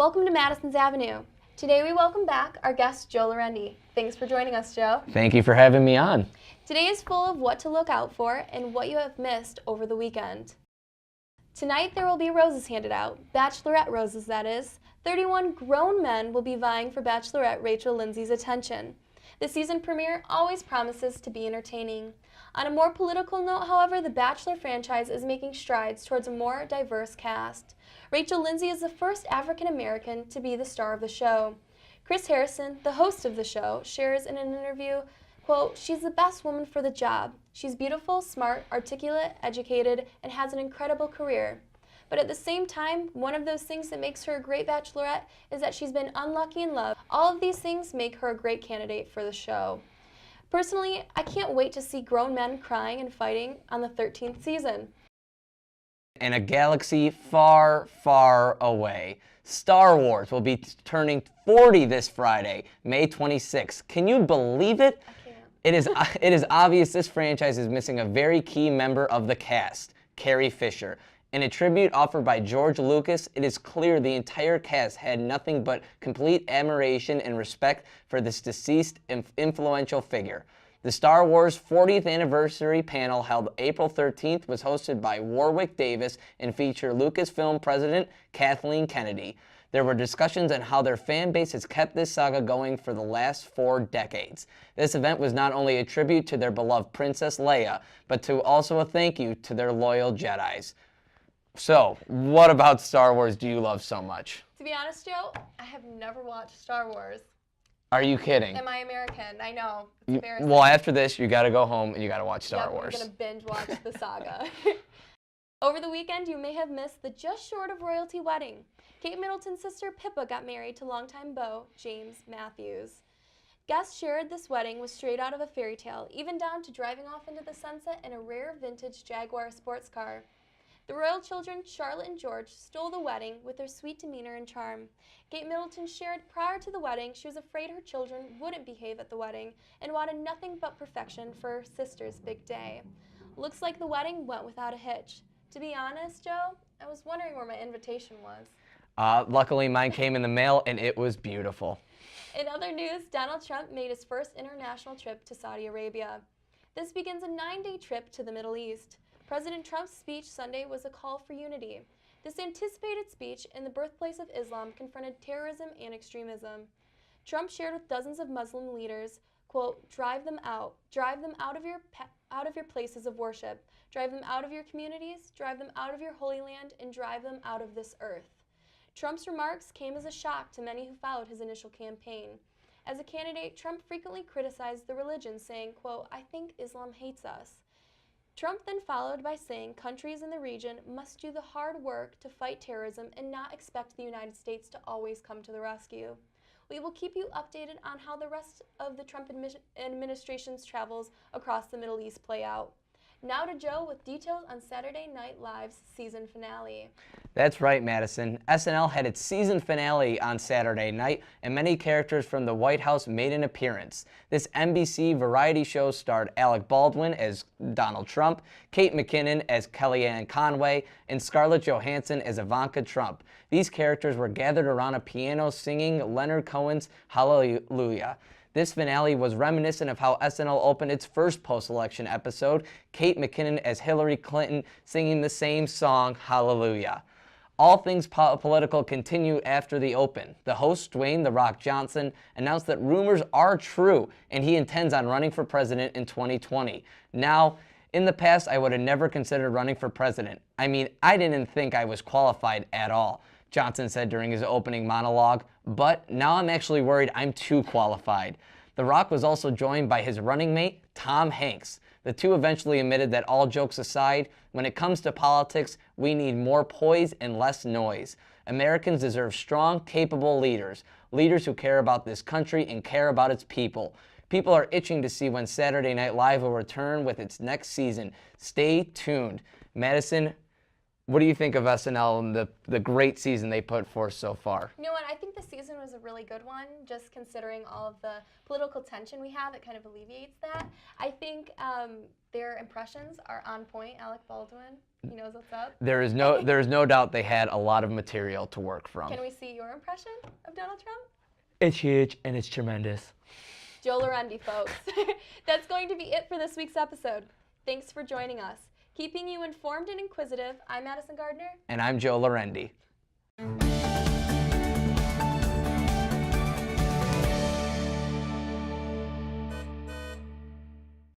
Welcome to Madisons Avenue. Today we welcome back our guest, Joe Laurendi. Thanks for joining us, Joe. Thank you for having me on. Today is full of what to look out for and what you have missed over the weekend. Tonight there will be roses handed out, bachelorette roses that is. 31 grown men will be vying for Bachelorette Rachel Lindsay's attention. The season premiere always promises to be entertaining. On a more political note, however, the Bachelor franchise is making strides towards a more diverse cast. Rachel Lindsay is the first African American to be the star of the show. Chris Harrison, the host of the show, shares in an interview, quote, "She's the best woman for the job. She's beautiful, smart, articulate, educated, and has an incredible career. But at the same time, one of those things that makes her a great bachelorette is that she's been unlucky in love. All of these things make her a great candidate for the show. Personally, I can't wait to see grown men crying and fighting on the 13th season." In a galaxy far, far away, Star Wars will be turning 40 this Friday, May 26th. Can you believe it? I can't. It is obvious this franchise is missing a very key member of the cast, Carrie Fisher. In a tribute offered by George Lucas, it is clear the entire cast had nothing but complete admiration and respect for this deceased influential figure. The Star Wars 40th anniversary panel held April 13th was hosted by Warwick Davis and featured Lucasfilm president Kathleen Kennedy. There were discussions on how their fan base has kept this saga going for the last 4 decades. This event was not only a tribute to their beloved Princess Leia, but also a thank you to their loyal Jedis. So, what about Star Wars do you love so much? To be honest, Joe, I have never watched Star Wars. Are you kidding? Am I American? I know. It's embarrassing. Well, after this, you got to go home and you got to watch Star Yep, Wars. I'm going to binge watch the saga. Over the weekend, you may have missed the just short of royalty wedding. Kate Middleton's sister Pippa got married to longtime beau James Matthews. Guests shared this wedding was straight out of a fairy tale, even down to driving off into the sunset in a rare vintage Jaguar sports car. The royal children, Charlotte and George, stole the wedding with their sweet demeanor and charm. Kate Middleton shared prior to the wedding she was afraid her children wouldn't behave at the wedding and wanted nothing but perfection for her sister's big day. Looks like the wedding went without a hitch. To be honest, Joe, I was wondering where my invitation was. Luckily, mine came in the mail and it was beautiful. In other news, Donald Trump made his first international trip to Saudi Arabia. This begins a 9-day trip to the Middle East. President Trump's speech Sunday was a call for unity. This anticipated speech in the birthplace of Islam confronted terrorism and extremism. Trump shared with dozens of Muslim leaders, quote, drive them out of your places of worship, drive them out of your communities, drive them out of your holy land, and drive them out of this earth." Trump's remarks came as a shock to many who followed his initial campaign. As a candidate, Trump frequently criticized the religion, saying, quote, "I think Islam hates us." Trump then followed by saying countries in the region must do the hard work to fight terrorism and not expect the United States to always come to the rescue. We will keep you updated on how the rest of the Trump administration's travels across the Middle East play out. Now to Joe with details on Saturday Night Live's season finale. That's right, Madison. SNL had its season finale on Saturday night, and many characters from the White House made an appearance. This NBC variety show starred Alec Baldwin as Donald Trump, Kate McKinnon as Kellyanne Conway, and Scarlett Johansson as Ivanka Trump. These characters were gathered around a piano singing Leonard Cohen's Hallelujah. This finale was reminiscent of how SNL opened its first post-election episode, Kate McKinnon as Hillary Clinton singing the same song, Hallelujah. All things political continue after the open. The host, Dwayne "The Rock" Johnson, announced that rumors are true and he intends on running for president in 2020. Now, in the past, I would have never considered running for president. I mean, I didn't think I was qualified at all, Johnson said during his opening monologue, but now I'm actually worried I'm too qualified. The Rock was also joined by his running mate, Tom Hanks. The two eventually admitted that all jokes aside, when it comes to politics, we need more poise and less noise. Americans deserve strong, capable leaders who care about this country and care about its people. People are itching to see when Saturday Night Live will return with its next season. Stay tuned. Madison, What do you think of SNL and the great season they put forth so far? You know what? I think the season was a really good one, just considering all of the political tension we have. It kind of alleviates that. I think their impressions are on point. Alec Baldwin, he knows what's up. There is no doubt they had a lot of material to work from. Can we see your impression of Donald Trump? It's huge and it's tremendous. Joe Laurendi, folks. That's going to be it for this week's episode. Thanks for joining us. Keeping you informed and inquisitive, I'm Madison Gardner. And I'm Joe Laurendi.